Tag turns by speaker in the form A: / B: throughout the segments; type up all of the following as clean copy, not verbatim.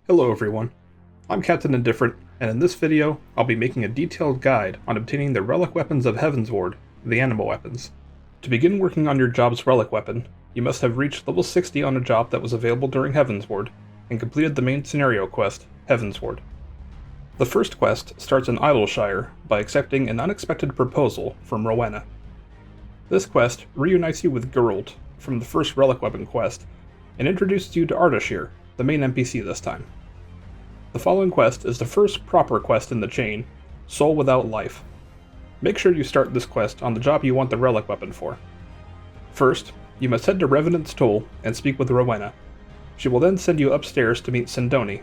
A: Hello everyone, I'm Captain Indifferent, and in this video, I'll be making a detailed guide on obtaining the relic weapons of Heavensward, the Anima weapons. To begin working on your job's relic weapon, you must have reached level 60 on a job that was available during Heavensward, and completed the main scenario quest, Heavensward. The first quest starts in Idleshire by accepting an unexpected proposal from Rowena. This quest reunites you with Geralt from the first relic weapon quest, and introduces you to Ardashir, the main NPC this time. The following quest is the first proper quest in the chain, Soul Without Life. Make sure you start this quest on the job you want the relic weapon for. First, you must head to Revenant's Toll and speak with Rowena. She will then send you upstairs to meet Sindoni.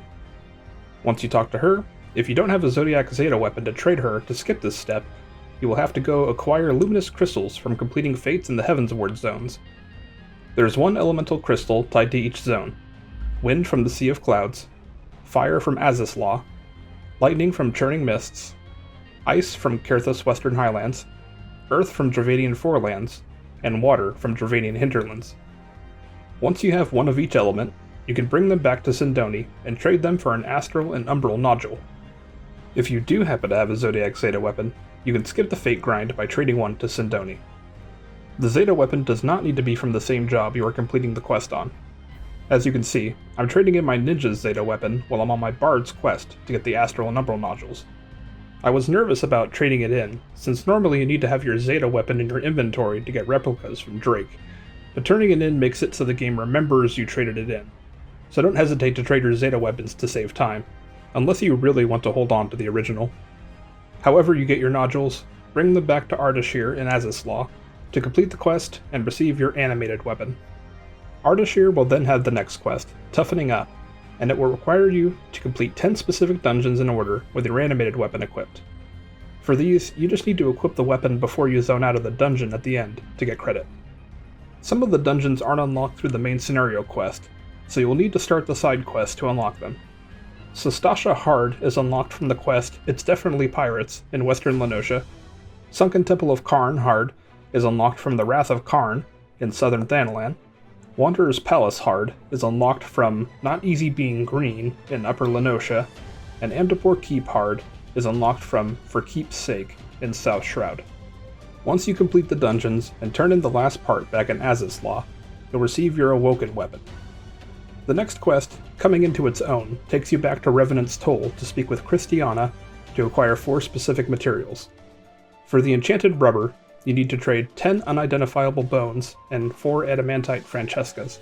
A: Once you talk to her, if you don't have a Zeta Weapon to trade her to skip this step, you will have to go acquire luminous crystals from completing fates in the Heavensward zones. There's one elemental crystal tied to each zone: wind from the Sea of Clouds, fire from Azislaw, lightning from Churning Mists, ice from Kerthus Western Highlands, earth from Dravanian Forelands, and water from Dravanian Hinterlands. Once you have one of each element, you can bring them back to Sindoni and trade them for an astral and umbral nodule. If you do happen to have a Zeta weapon, you can skip the fate grind by trading one to Sindoni. The Zeta weapon does not need to be from the same job you are completing the quest on. As you can see, I'm trading in my ninja's Zeta weapon while I'm on my bard's quest to get the astral and umbral nodules. I was nervous about trading it in, since normally you need to have your Zeta weapon in your inventory to get replicas from Drake, but turning it in makes it so the game remembers you traded it in. So don't hesitate to trade your Zeta weapons to save time, unless you really want to hold on to the original. However you get your nodules, bring them back to Ardashir in Azislaw to complete the quest and receive your animated weapon. Ardashir will then have the next quest, Toughening Up, and it will require you to complete 10 specific dungeons in order with your animated weapon equipped. For these, you just need to equip the weapon before you zone out of the dungeon at the end to get credit. Some of the dungeons aren't unlocked through the main scenario quest, so you will need to start the side quest to unlock them. Sestasha Hard is unlocked from the quest It's Definitely Pirates in Western Lenosha. Sunken Temple of Karn Hard is unlocked from the Wrath of Karn in Southern Thanalan. Wanderer's Palace Hard is unlocked from Not Easy Being Green in Upper Lenosha, and Amdapor Keep Hard is unlocked from For Keep's Sake in South Shroud. Once you complete the dungeons and turn in the last part back in Azislaw, you'll receive your Awoken weapon. The next quest, Coming Into Its Own, takes you back to Revenant's Toll to speak with Christiana to acquire 4 specific materials. For the Enchanted Rubber, you need to trade 10 unidentifiable bones and 4 adamantite Francescas.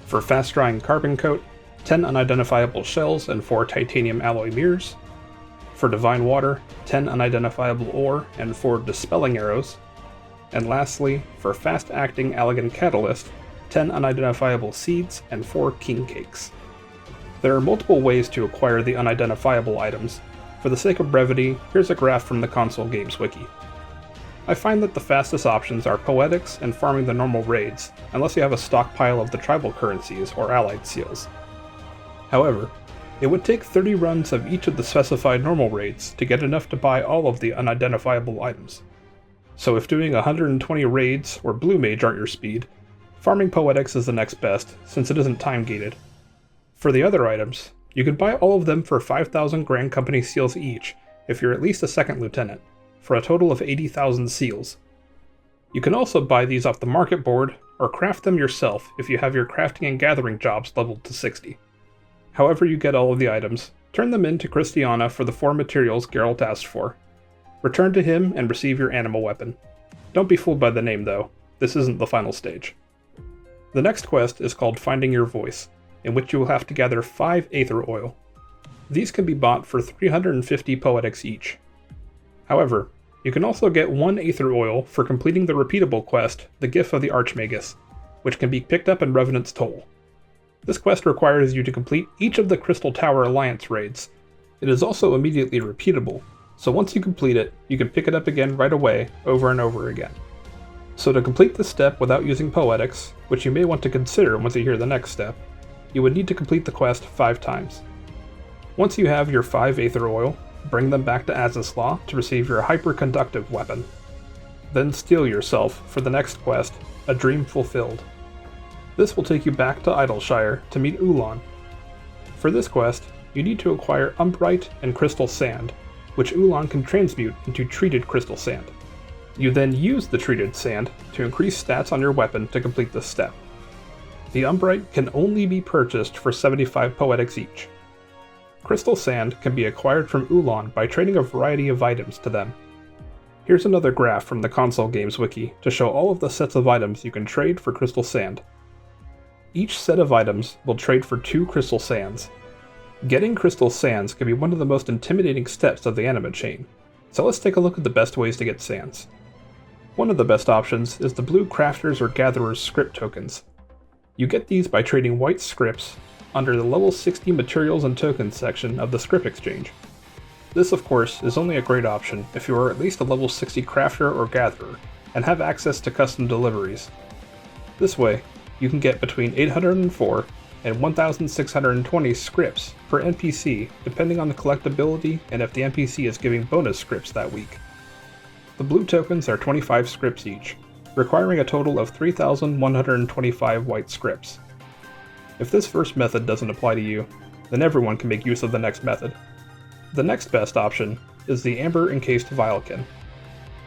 A: For Fast Drying Carbon Coat, 10 unidentifiable shells and 4 titanium alloy mirrors. For Divine Water, 10 unidentifiable ore and 4 dispelling arrows. And lastly, for Fast Acting Allegan Catalyst, 10 unidentifiable seeds and 4 king cakes. There are multiple ways to acquire the unidentifiable items. For the sake of brevity, here's a graph from the console games wiki. I find that the fastest options are Poetics and farming the normal raids, unless you have a stockpile of the tribal currencies or allied seals. However, it would take 30 runs of each of the specified normal raids to get enough to buy all of the unidentifiable items. So if doing 120 raids or Blue Mage aren't your speed, farming Poetics is the next best, since it isn't time-gated. For the other items, you could buy all of them for 5,000 Grand Company seals each if you're at least a second lieutenant, for a total of 80,000 seals. You can also buy these off the market board, or craft them yourself if you have your crafting and gathering jobs leveled to 60. However you get all of the items, turn them in to Christiana for the 4 materials Geralt asked for. Return to him and receive your Anima weapon. Don't be fooled by the name though, this isn't the final stage. The next quest is called Finding Your Voice, in which you will have to gather 5 Aether Oil. These can be bought for 350 Poetics each. However, you can also get 1 Aether Oil for completing the repeatable quest, The Gift of the Archmagus, which can be picked up in Revenant's Toll. This quest requires you to complete each of the Crystal Tower Alliance raids. It is also immediately repeatable, so once you complete it, you can pick it up again right away, over and over again. So to complete this step without using Poetics, which you may want to consider once you hear the next step, you would need to complete the quest 5 times. Once you have your 5 Aether Oil, bring them back to Azislaw to receive your hyperconductive weapon. Then steel yourself for the next quest, A Dream Fulfilled. This will take you back to Idleshire to meet Ulan. For this quest, you need to acquire Umbrite and Crystal Sand, which Ulan can transmute into treated crystal sand. You then use the treated sand to increase stats on your weapon to complete this step. The Umbrite can only be purchased for 75 Poetics each. Crystal Sand can be acquired from Ulan by trading a variety of items to them. Here's another graph from the console games wiki to show all of the sets of items you can trade for Crystal Sand. Each set of items will trade for 2 Crystal Sands. Getting Crystal Sands can be one of the most intimidating steps of the Anima chain, so let's take a look at the best ways to get Sands. One of the best options is the blue Crafters or Gatherers script tokens. You get these by trading white scripts under the level 60 Materials and Tokens section of the script exchange. This, of course, is only a great option if you are at least a level 60 Crafter or Gatherer and have access to custom deliveries. This way, you can get between 804 and 1,620 scripts per NPC depending on the collectability and if the NPC is giving bonus scripts that week. The blue tokens are 25 scripts each, requiring a total of 3,125 white scripts. If this first method doesn't apply to you, then everyone can make use of the next method. The next best option is the Amber-encased Vilekin.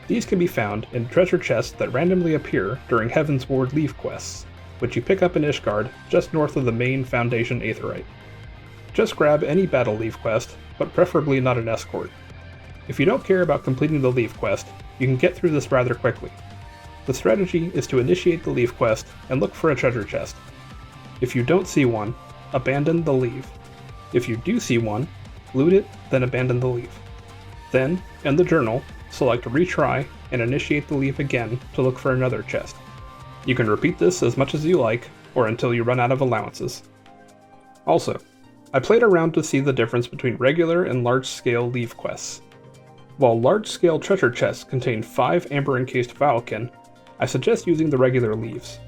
A: These can be found in treasure chests that randomly appear during Heavensward Relic quests, which you pick up in Ishgard just north of the main Foundation Aetheryte. Just grab any battle leaf quest, but preferably not an escort. If you don't care about completing the leaf quest, you can get through this rather quickly. The strategy is to initiate the leaf quest and look for a treasure chest. If you don't see one, abandon the leaf. If you do see one, loot it, then abandon the leaf. Then, in the journal, select Retry and initiate the leaf again to look for another chest. You can repeat this as much as you like, or until you run out of allowances. Also, I played around to see the difference between regular and large-scale leaf quests. While large-scale treasure chests contain 5 Amber-encased Vilekin, I suggest using the regular leaves.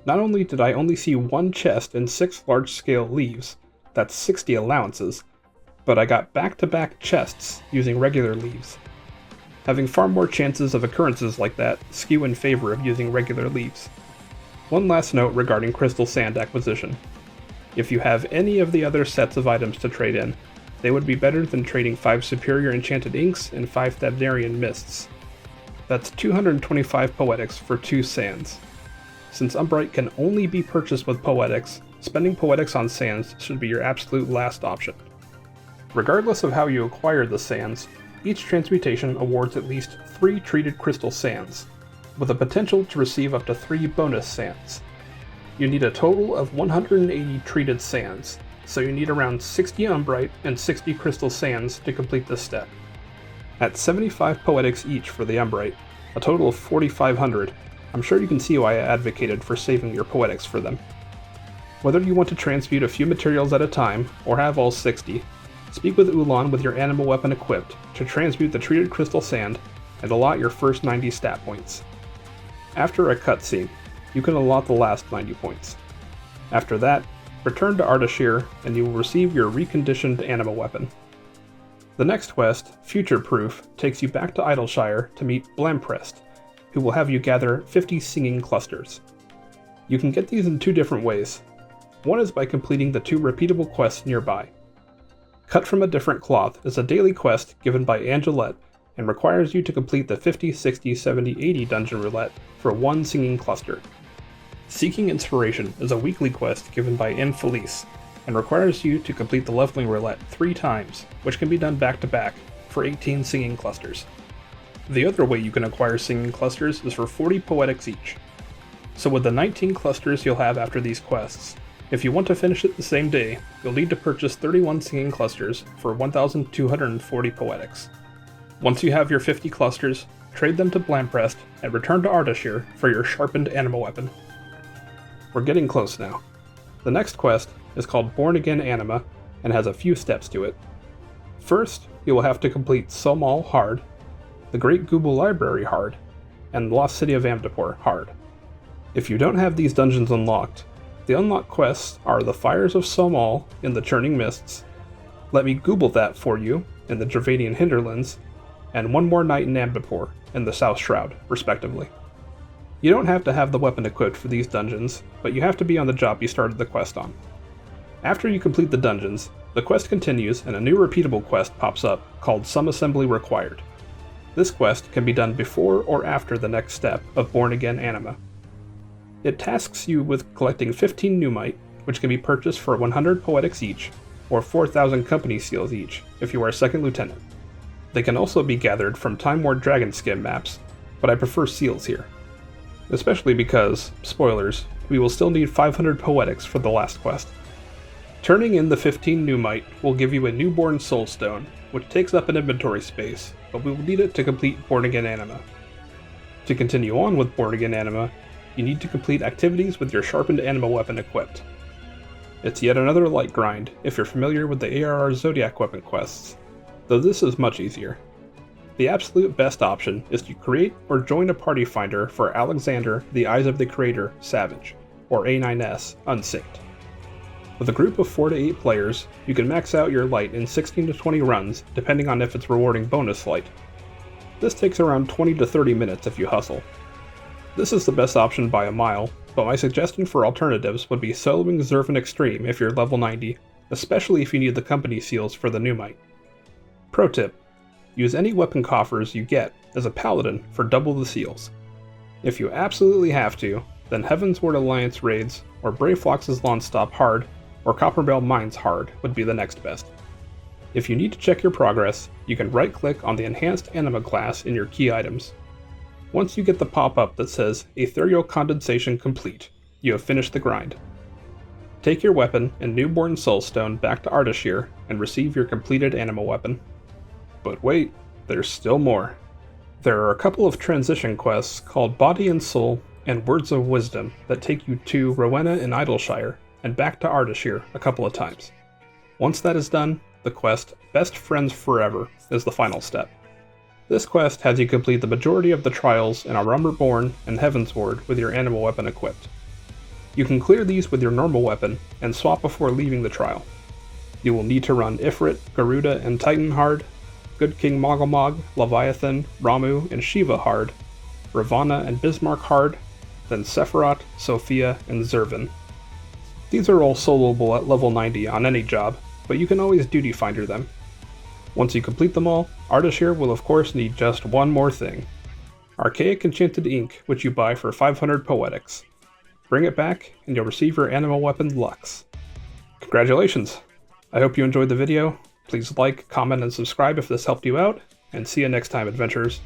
A: Not only did I only see 1 chest in 6 large-scale leaves, that's 60 allowances, but I got back-to-back chests using regular leaves. Having far more chances of occurrences like that skew in favor of using regular leaves. One last note regarding Crystal Sand acquisition. If you have any of the other sets of items to trade in, they would be better than trading 5 Superior Enchanted Inks and 5 Thabnarian Mists. That's 225 Poetics for 2 Sands. Since Umbrite can only be purchased with Poetics, spending Poetics on Sands should be your absolute last option. Regardless of how you acquire the Sands, each transmutation awards at least 3 treated crystal sands, with the potential to receive up to 3 bonus sands. You need a total of 180 treated sands, so you need around 60 Umbrite and 60 crystal sands to complete this step. At 75 Poetics each for the Umbrite, a total of 4,500, I'm sure you can see why I advocated for saving your Poetics for them. Whether you want to transmute a few materials at a time, or have all 60, speak with Ulan with your Anima weapon equipped to transmute the treated crystal sand and allot your first 90 stat points. After a cutscene, you can allot the last 90 points. After that, return to Ardashir and you will receive your reconditioned Anima weapon. The next quest, Future Proof, takes you back to Idleshire to meet Blamprest, who will have you gather 50 singing clusters. You can get these in 2 different ways. One is by completing the 2 repeatable quests nearby. Cut from a Different Cloth is a daily quest given by Angelette and requires you to complete the 50, 60, 70, 80 dungeon roulette for 1 singing cluster. Seeking Inspiration is a weekly quest given by Infelice and requires you to complete the leveling roulette 3 times, which can be done back to back for 18 singing clusters. The other way you can acquire singing clusters is for 40 Poetics each. So with the 19 clusters you'll have after these quests, if you want to finish it the same day, you'll need to purchase 31 singing clusters for 1,240 Poetics. Once you have your 50 clusters, trade them to Blamprest and return to Ardashir for your sharpened Anima weapon. We're getting close now. The next quest is called Born Again Anima and has a few steps to it. First, you will have to complete Somal Hard, the Great Google Library Hard, and the Lost City of Amdapor Hard. If you don't have these dungeons unlocked, the unlocked quests are the Fires of Somal in the Churning Mists, Let Me Google That For You in the Dravanian Hinterlands, and One More Night in Amdapor in the South Shroud, respectively. You don't have to have the weapon equipped for these dungeons, but you have to be on the job you started the quest on. After you complete the dungeons, the quest continues and a new repeatable quest pops up called Some Assembly Required. This quest can be done before or after the next step of Born Again Anima. It tasks you with collecting 15 Numite, which can be purchased for 100 Poetics each, or 4,000 company seals each if you are a second lieutenant. They can also be gathered from Time War Dragon Skin maps, but I prefer seals here. Especially because, spoilers, we will still need 500 Poetics for the last quest. Turning in the 15 Numite will give you a newborn soulstone, which takes up an inventory space, but we will need it to complete Born Again Anima. To continue on with Born Again Anima, you need to complete activities with your sharpened Anima weapon equipped. It's yet another light grind if you're familiar with the ARR Zodiac weapon quests, though this is much easier. The absolute best option is to create or join a party finder for Alexander the Eyes of the Creator Savage, or A9S Unsynced. With a group of 4 to 8 players, you can max out your light in 16 to 20 runs depending on if it's rewarding bonus light. This takes around 20 to 30 minutes if you hustle. This is the best option by a mile, but my suggestion for alternatives would be soloing Zervan Extreme if you're level 90, especially if you need the company seals for the Numite. Pro tip: use any weapon coffers you get as a paladin for double the seals. If you absolutely have to, then Heavensward Alliance raids, or Brave Flox's Lawnstop hard, or Copperbell Mines hard would be the next best. If you need to check your progress, you can right-click on the Enhanced Anima class in your key items. Once you get the pop-up that says Ethereal Condensation Complete, you have finished the grind. Take your weapon and newborn soulstone back to Ardashir and receive your completed Anima weapon. But wait, there's still more. There are a couple of transition quests called Body and Soul and Words of Wisdom that take you to Rowena in Idleshire and back to Ardashir a couple of times. Once that is done, the quest Best Friends Forever is the final step. This quest has you complete the majority of the trials in Arumberborn and Heavensward with your Anima weapon equipped. You can clear these with your normal weapon and swap before leaving the trial. You will need to run Ifrit, Garuda, and Titan hard, Good King Mogglmog, Leviathan, Ramu, and Shiva hard, Ravana and Bismarck hard, then Sephiroth, Sophia, and Zervan. These are all soloable at level 90 on any job, but you can always duty finder them. Once you complete them all, Ardashir will of course need just one more thing. Archaic Enchanted Ink, which you buy for 500 Poetics. Bring it back, and you'll receive your Anima weapon Lux. Congratulations! I hope you enjoyed the video. Please like, comment, and subscribe if this helped you out, and see you next time, adventurers.